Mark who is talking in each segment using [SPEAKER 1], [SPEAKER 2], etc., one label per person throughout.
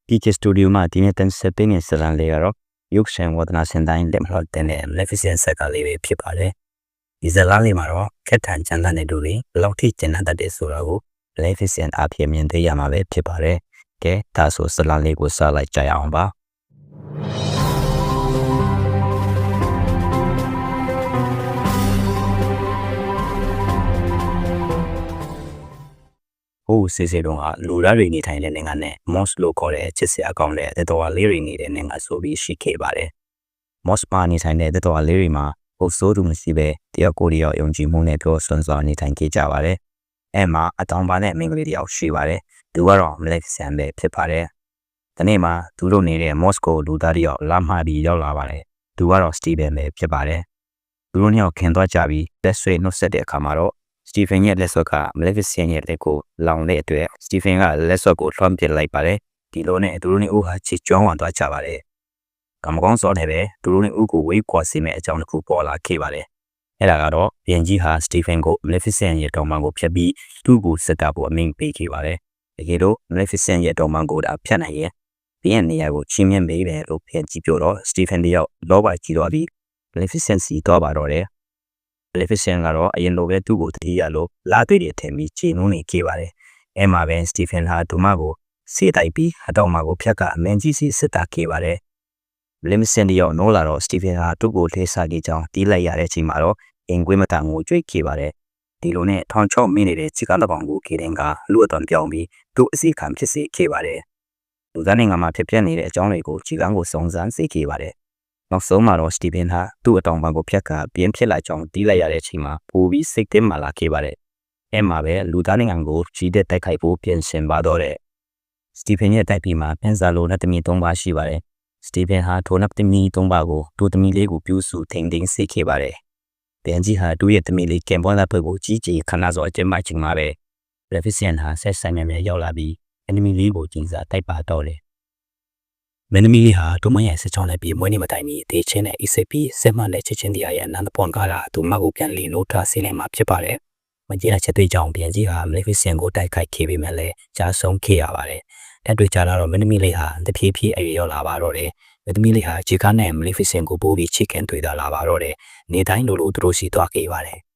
[SPEAKER 1] PK Studio မှာဒီနေ့တင်ဆက်ပေးနေစရန်လေးကတော့ရုပ်ရှင်ဝဒနာစင်တိုင်းလက်မလို့တင်တဲ့ Maleficent ဆက်ကလေးပဲဖြစ်ပါတယ်ဒီဇာတ်လမ်းလေးမှာတော့ခက်ထန်ချမ်းသာတဲ့သူတွေဘယ်လောက်ထိကျဉ်းတတ်တယ်ဆိုတာကို Maleficent အဖြစ်မြင်သိရမှာပဲဖြစ်ပါတယ်ကဲဒါဆိုဇာတ်လမ်းလေးကိုစလိုက်ကြရအောင်ပါဟိုစစ်စစ်တော့လူရတွေနေထိုင်တဲ့နိုင်ငံနဲ့ Moss လို့ခေါ်တဲ့ချစ်စရာကောင်းတဲ့တတော်လေးတွေနေတဲ့နိုင်ငံဆိုပြီးရှိခဲ့ပါတယ်။ Moss မှာနေထိုင်တဲ့တတော်လေးတွေမှာဟိုစိုးသူမရှိပဲတယောက်ကိုတယောက်ယုံကြည်မှုနဲ့ပြောဆွမ်းစွာနေထိုင်ခဲ့ကြပါတယ်။အဲမှာအတောင်ပါနဲ့မိန်းကလေးတယောက်ရှိပါတယ်။သူကတော့ Maleficent ပဲဖြစ်ပါတယ်။ဒီနေ့မှာသူတို့နေတဲ့ Moss ကိုလူသားတယောက်လာမှပြီးရောက်လာပါတယ်။သူကတော့ Stephen ပဲဖြစ်ပါတယ်။သူတို့ညောင်ခင်သွားကြပြီးလက်ဆွေနှုတ်ဆက်တဲ့အခါမှာတော့Stephen ရဲ့လက်ဆွဲက Maleficent ရဲ့လက်ကိုလောင်တဲ့အတွက် Stephen ကလက်ဆွဲကိုလွှမ်းပစ်လိုက်ပါတယ်။ဒီလိုနဲ့သူတို့နဲ့ဦးဟာချစ်ကျွမ်းဝင်သွားကြပါတယ်။ကံမကောင်းစောနဲ့ပဲသူတို့နဲ့ဦးကိုဝေးခွာစေမဲ့အကြောင်းတစ်ခုပေါ်လာခဲ့ပါတယ်။အဲ့ဒါကတော့ဘင်ကြီးဟာ Stephen ကို Maleficent ရဲ့တောင်ပန်ကိုဖျက်ပြီးသူ့ကိုစစ်တာဖို့အမိန့်ပေးခဲ့ပါတယ်။တကယ်တော့ Maleficent ရဲ့တောင်ပန်ကိုဒါဖျက်နိုင်ရဲ့ဘင်ရဲ့နေရာကိုချင်းမြင့်ပေးတယ်လို့ဘင်ကြီးပြောတော့ Stephen တယောက်လောဘကြီးတော့ပြီး Maleficent စီတော့ပါတော့တယ်Maleficent ကတော့အရင်လိုပဲသူ့ကိုတတိယလို့လာတွေ့တယ်ထင်ပြီးချိန်လုံးနေခဲ့ပါတယ်။အဲမှာပဲ Stephen ဟာဒုမကိုစေးတိုက်ပြီးအတော့မကိုဖြတ်ကအမန်ကြီးစီစစ်တာခဲ့ပါတယ်။ Maleficent ရောက်နိုးလာတော့ Stephen ဟာသူ့ကိုလှည့်စားခဲ့ကြောင်းတီးလိုက်ရတဲ့အချိန်မှာတော့အင်ကွေးမတန်ကိုကြွေးခဲ့ပါတယ်။ဒီလိုနဲ့ထောင်ချောက်မင်းနေတဲ့ချီကားတပေါင်ကိုခေတင်ကလူအသွင်ပြောင်းပြီးသူ့အစီခံဖြစ်စေခဲ့ပါတယ်။လူသားနိုင်ငံမှာဖြစ်ပျက်နေတဲ့အကြောင်းတွေကိုချီကားကိုစုံစမ်းစေခဲ့ပါတယ်။နောက်ဆုံးမှာတော့ Stephen ဟာသူ့အတောင်ပံကိုဖြတ်ကပြင်းဖြစ်လာကြောင်းတီးလိုက်ရတဲ့အချိန်မှာပိုပြီးစိတ်တင်းမာလာခဲ့ပါတယ်။အဲမှာပဲလူသားနိုင်ငံကိုကြီးတဲ့တိုက်ခိုက်ဖို့ပြင်ဆင်ပါတော့တဲ့ Stephen ရဲ့တိုက်ပြီးမှာပင်စာလိုနဲ့တမီ3ပါးရှိပါတယ်။ Stephen ဟာထိုနပ်တမီ3ပါးကိုသူ့တမီလေးကိုပြုစုထိန်သိမ်းစေခဲ့ပါတယ်။ဘင်ကြီးဟာသူ့ရဲ့တမီလေးကင်ပွန်လာဘက်ကိုကြီးကြီးခဏစောအကျဉ်းမှချိန်မှာပဲ Maleficent ဟာဆက်ဆိုင်မြဲရောက်လာပြီး enemy လေးကိုကျင်းစားတိုက်ပါတော့တယ်မင်းသမီးလေးဟာဒုမရဲ့ဆက်ချောင်းနဲ့ပြီးမွေးနေ့မတိုင်မီတေးချင်းနဲ့အိပ်ပြီးဆက်မှနဲ့ချစ်ချင်းတရားရဲ့နန်းပွန်ကားတာသူမကိုပြန်လီနိုးထားစေနိုင်မှာဖြစ်ပါတယ်။မကြီးတဲ့ချက်တွေကြောင့်ပြန်ကြီးဟာ Maleficent ကိုတိုက်ခိုက်ခဲ့ပေမဲ့လည်းကြားဆုံးခဲ့ရပါတယ်။တက်တွေ့ကြလာတော့မင်းသမီးလေးဟာတဖြည်းဖြည်းအရွယ်ရောက်လာပါတော့တယ်။မင်းသမီးလေးဟာခြေကားနဲ့ Maleficent ကိုပိုးပြီးချစ်ခင်တွေ့တာလာပါတော့တယ်။နေတိုင်းလိုလိုသူတို့စီသွားခဲ့ပါတယ်။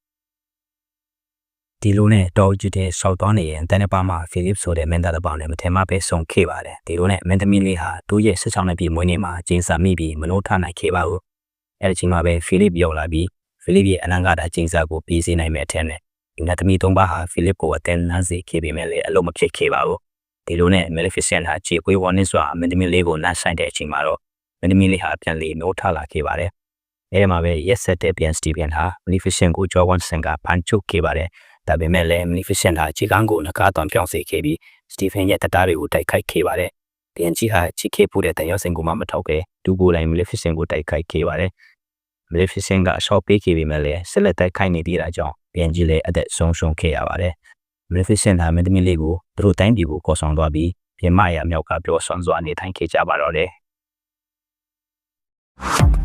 [SPEAKER 1] ဒီလိုနဲ့တော်ကြည့်တဲ့ဆောက်သွားနေရင်တန်နပါမှာ Philip ဆိုတဲ့မင်းသားတစ်ပေါင်းနဲ့မထင်မှပဲဆုံးခဲ့ပါတယ်ဒီလိုနဲ့မင်းသမီးလေးဟာသူ့ရဲ့ဆက်ချောင်းနဲ့ပြီးမွေးနေ့မှာကျင်းစာမိပြီးမလို့ထနိုင်ခဲ့ပါဘူးအဲ့ဒီချိန်မှာပဲ Philip ရောက်လာပြီး Philip ရဲ့အနန္တတာကျင်းစာကိုပြီးစေနိုင်မဲ့အထက်နဲ့ဒီနတ်သမီး3ပါးဟာ Philip ကိုအတန်းနှန်းစေခဲ့ပေမဲ့လည်းအလုံးမဖြစ်ခဲ့ပါဘူးဒီလိုနဲ့ Maleficent ဟာခြေပွေးဝန်းနေစွာမင်းသမီးလေးကိုနှမ်းဆိုင်တဲ့အချိန်မှာတော့မင်းသမီးလေးဟာပြန်လီနိုးထလာခဲ့ပါတယ်အဲ့ဒီမှာပဲရက်ဆက်တဲ့ပြန် Stephen ဟာ Maleficent ကိုကြောဝန်ဆန်ကဖန်ချုပ်ခဲ့ပါတယ်ဒါပေမဲ့လည်း Maleficent ဟာခြေကန်းကိုနှကားတောင်ပြောင်းစေခဲ့ပြီး Stephen ရဲ့တတားတွေကိုတိုက်ခိုက်ခဲ့ပါတယ်။ပြန်ကြီးဟာချစ်ခဲ့ဖို့တဲ့တန်ရောက်စင်ကိုမှမထောက်ခဲ့ဒူကိုလိုက် Maleficent ကိုတိုက်ခိုက်ခဲ့ပါတယ်။ Maleficent ကအရှော့ပေးခဲ့ပေမဲ့လည်းဆက်လက်တိုက်ခိုက်နေသေးတာကြောင့်ပြန်ကြီးလည်းအသက်ဆုံးရှုံးခဲ့ရပါတယ်။ Maleficent ဟာမင်းသမီးလေးကိုသူတို့တိုင်းပြည်ကိုခေါ်ဆောင်သွားပြီးပြင်မရအမြောက်ကပြောဆွမ်းစွာနေထိုင်ခဲ့ကြပါတော့တယ်။